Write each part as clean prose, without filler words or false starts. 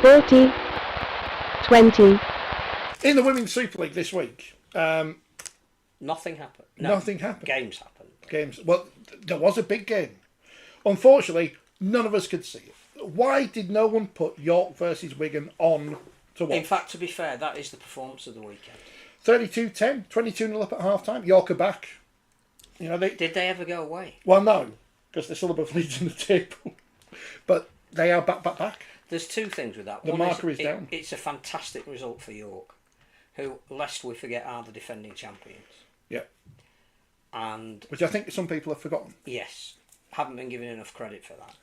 4020. In the Women's Super League this week, Nothing happened. nothing happened. Games happened. Well, there was a big game. Unfortunately, none of us could see it. Why did no one put York versus Wigan on to watch? In fact, to be fair, that is the performance of the weekend. 32-10, 22-0 up at half-time. York are back. You know, Did they ever go away? Well, no, because they're still above Leeds in the table. But they are back. There's two things with that. The marker is down. It's a fantastic result for York, who, lest we forget, are the defending champions. Yeah. And which I think some people have forgotten. Yes, haven't been given enough credit for that.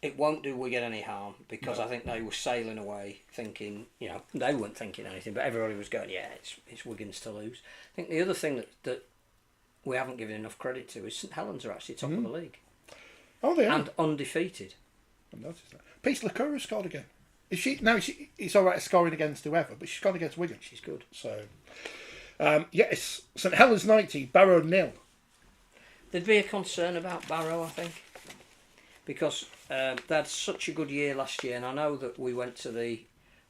It won't do Wigan any harm, because I think they were sailing away thinking, they weren't thinking anything, but everybody was going, yeah, it's Wigan's to lose. I think the other thing that we haven't given enough credit to is St Helens are actually top of the league. Oh, they are. And undefeated. I've noticed that. Peace Lacura scored again. It's all right scoring against whoever, but she's gone against Wigan. She's good. So, yes, St Helens 90, Barrow 0. There'd be a concern about Barrow, I think, because they had such a good year last year, and I know that we went to the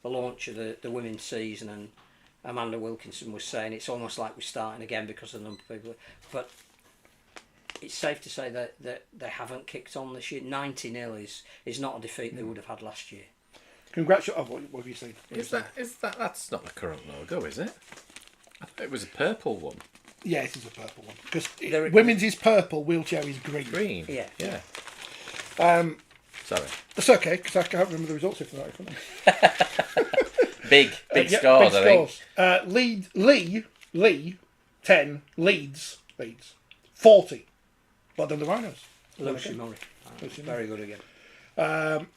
launch of the women's season, and Amanda Wilkinson was saying it's almost like we're starting again because of the number of people. But it's safe to say that they haven't kicked on this year. 90-0 is not a defeat they would have had last year. Congratulations. Oh, what have you seen? That's not the current logo, is it? I thought it was a purple one. Yeah, it is a purple one. Because women's is purple, wheelchair is green. Green? Yeah. Sorry. That's okay, because I can't remember the results if they're not in front of me. Big scores, I think. Lee, 10. Leeds, 40. Well done, the Rhinos. Lucy Murray. Very good again.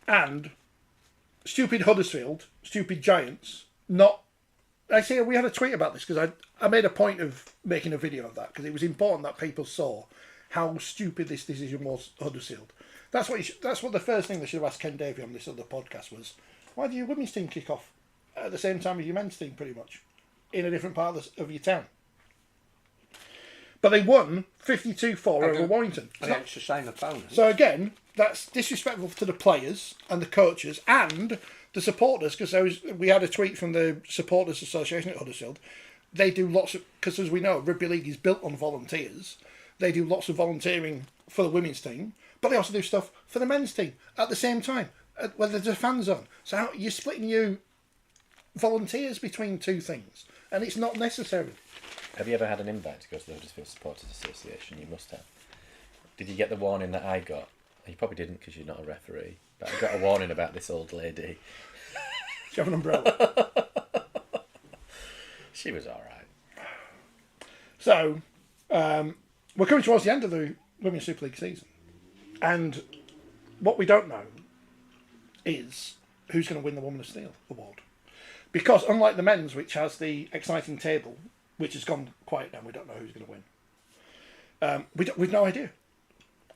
And stupid Huddersfield, stupid Giants, not... I see, we had a tweet about this because I made a point of making a video of that because it was important that people saw how stupid this decision was, Huddersfield. That's what the first thing they should have asked Ken Davey on this other podcast was, why do your women's team kick off at the same time as your men's team, pretty much, in a different part of your town? But they won 52-4 over Warrington. Against the same opponent. So again, that's disrespectful to the players and the coaches and the supporters, because we had a tweet from the Supporters Association at Huddersfield. They do lots of, because as we know, Rugby League is built on volunteers. They do lots of volunteering for the women's team, but they also do stuff for the men's team at the same time, where there's a fan zone. So you're splitting your volunteers between two things, and it's not necessary. Have you ever had an invite to go to the Huddersfield Supporters Association? You must have. Did you get the warning that I got? You probably didn't because you're not a referee. But I got a warning about this old lady. Do you have an umbrella? She was all right. So, we're coming towards the end of the Women's Super League season. And what we don't know is who's going to win the Woman of Steel award. Because unlike the men's, which has the exciting table, which has gone quiet now, we don't know who's going to win. We've no idea.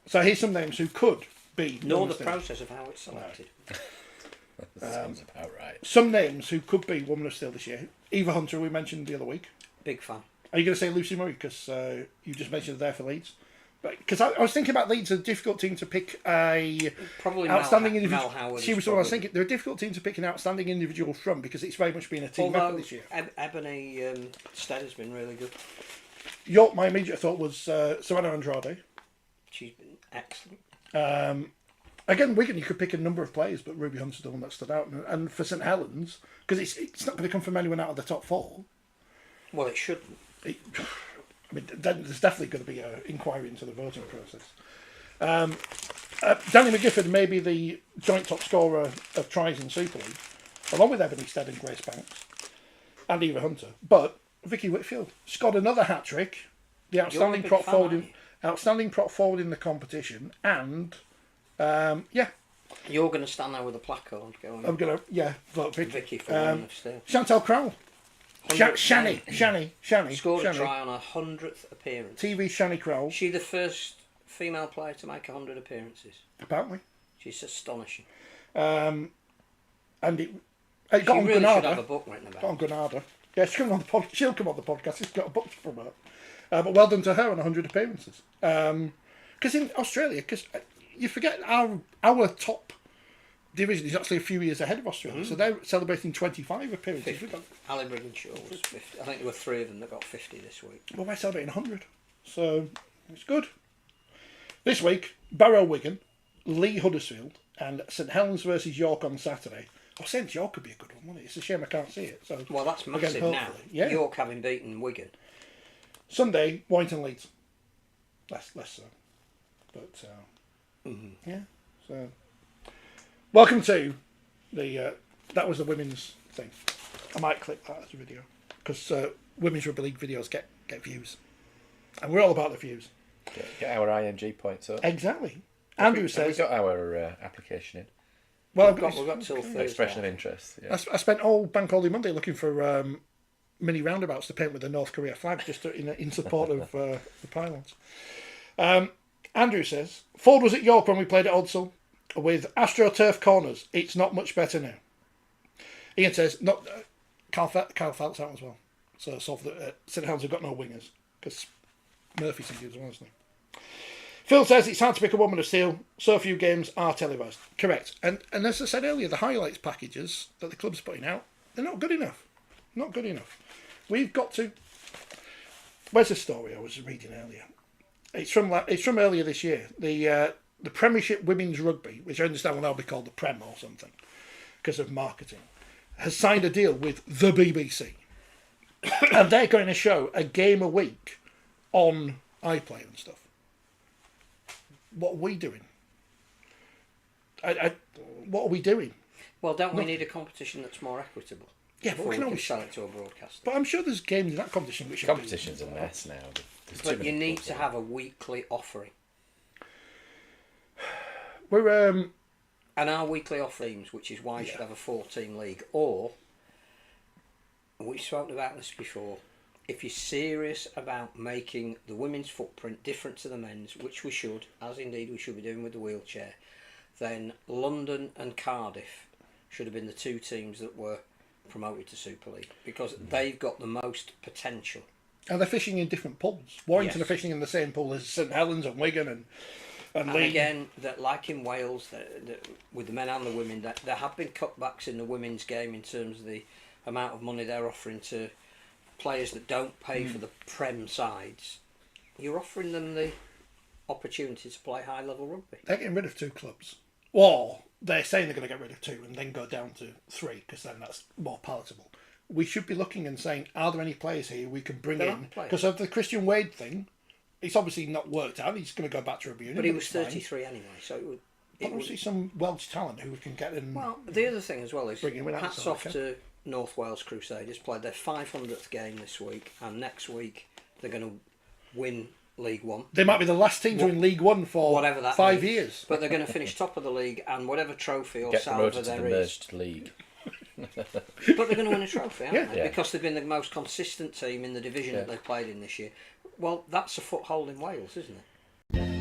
So here's some names who could be... Nor the process of how it's selected. That sounds about right. Some names who could be Woman of Steel this year. Eva Hunter, we mentioned the other week. Big fan. Are you going to say Lucy Murray? Because you just mentioned her there for Leeds. Because I was thinking about Leeds, a difficult team to pick a probably outstanding individual. Mel Howard. She was what I was thinking. They're a difficult team to pick an outstanding individual from because it's very much been a team effort this year. Ebony Stead has been really good. York, my immediate thought was Savannah Andrade. She's been excellent. Again, Wigan, you could pick a number of players, but Ruby Hunter's the one that stood out. And for St Helens, because it's not going to come from anyone out of the top four. Well, it shouldn't. There's definitely going to be an inquiry into the voting process. Danny McGifford may be the joint top scorer of tries in Super League, along with Ebony Stead and Grace Banks, and Eva Hunter. But Vicky Whitfield scored another hat-trick, the outstanding prop forward in the competition, and You're going to stand there with a placard going. I'm going to vote Vicky for Woman of Steel. Chantal Crowell. Shani scored a try on her 100th appearance. TV Shani Crowell. She's the first female player to make 100 appearances. Apparently. She's astonishing. And it she got on really Granada. should have a book written about Got on Granada. Yeah, she'll come on the podcast. She's got a book from her. But well done to her on 100 appearances. Because in Australia, you forget our top division is actually a few years ahead of Australia, so they're celebrating 25 appearances. 50. Ali Brigginshaw was 50. I think there were 3 of them that got 50 this week. Well, we're celebrating 100, so it's good. This week, Barrow Wigan, Lee Huddersfield, and St Helens versus York on Saturday. Oh, St York could be a good one, wouldn't it? It's a shame I can't see it. So Well, that's massive again, now. hopefully, yeah. York having beaten Wigan. Sunday, Warrington Leeds. Less so. But, yeah. So, welcome to the, that was the women's thing. I might clip that as a video. Because women's rugby league videos get views. And we're all about the views. Get our IMG points up. Exactly. Andrew Have says... we got our application in? Well, We've got till Thursday. Expression of interest. Yeah. I spent all Bank Holiday Monday looking for mini roundabouts to paint with the North Korea flag, just in support of the pylons. Andrew says, Ford was at York when we played at Odsal with AstroTurf corners. It's not much better now. Ian says, not Carl Phelps out as well. So St Helens have got no wingers because Murphy's injured as well, isn't he? Phil says it's hard to pick a woman of steel. So few games are televised. Correct. And as I said earlier, the highlights packages that the club's putting out, they're not good enough. Not good enough. We've got to... Where's the story I was reading earlier? It's from earlier this year. The Premiership Women's Rugby, which I understand will now be called the Prem or something, because of marketing, has signed a deal with the BBC. And they're going to show a game a week on iPlayer and stuff. What are we doing? What are we doing? Well, don't we need a competition that's more equitable? Yeah, before but we can we always sell it to a broadcaster. But I'm sure there's games in that competition which Competition's a mess now. There's too But many you need clubs to in. have a weekly offering. We're And our weekly offerings, which is why you should have a 14 league, or we've spoken about this before. If you're serious about making the women's footprint different to the men's, which we should, as indeed we should be doing with the wheelchair, then London and Cardiff should have been the 2 teams that were promoted to Super League because they've got the most potential. and they're fishing in different pools. Warrington Yes. are fishing in the same pool as St Helens and Wigan and And Leeds. again, that like in Wales, with the men and the women, that there have been cutbacks in the women's game in terms of the amount of money they're offering to players that don't pay for the Prem sides. You're offering them the opportunity to play high level rugby. They're getting rid of 2 clubs. Or they're saying they're going to get rid of 2 and then go down to 3 because then that's more palatable. We should be looking and saying, are there any players here we can bring There in? are players. Because of the Christian Wade thing, it's obviously not worked out. He's going to go back to rugby union. But he was it's fine. 33 anyway, so it would. But obviously some Welsh talent who we can get in. Well, the other thing as well is Bring him in hats outside, off okay. to North Wales Crusaders. Played their 500th game this week, and next week they're going to win League One. They might be the last team to win League One for Whatever that 5 means. years. But they're going to finish top of the league, and whatever trophy or Get salver promoted to the there is. merged league. But they're going to win a trophy, aren't Yeah. they? Yeah. Because they've been the most consistent team in the division that they've played in this year. Well, that's a foothold in Wales, isn't it?